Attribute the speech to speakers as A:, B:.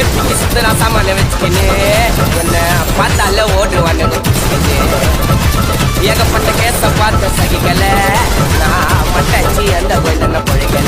A: piggy சுத்தனா சாமான வச்சுக்கின்னு என்ன பார்த்தால ஓடுவான்னு ஏகப்பட்ட கேச பார்த்த சகிக்கல நான் மட்டாச்சி அந்த கோயில் என்ன பொழைக்கல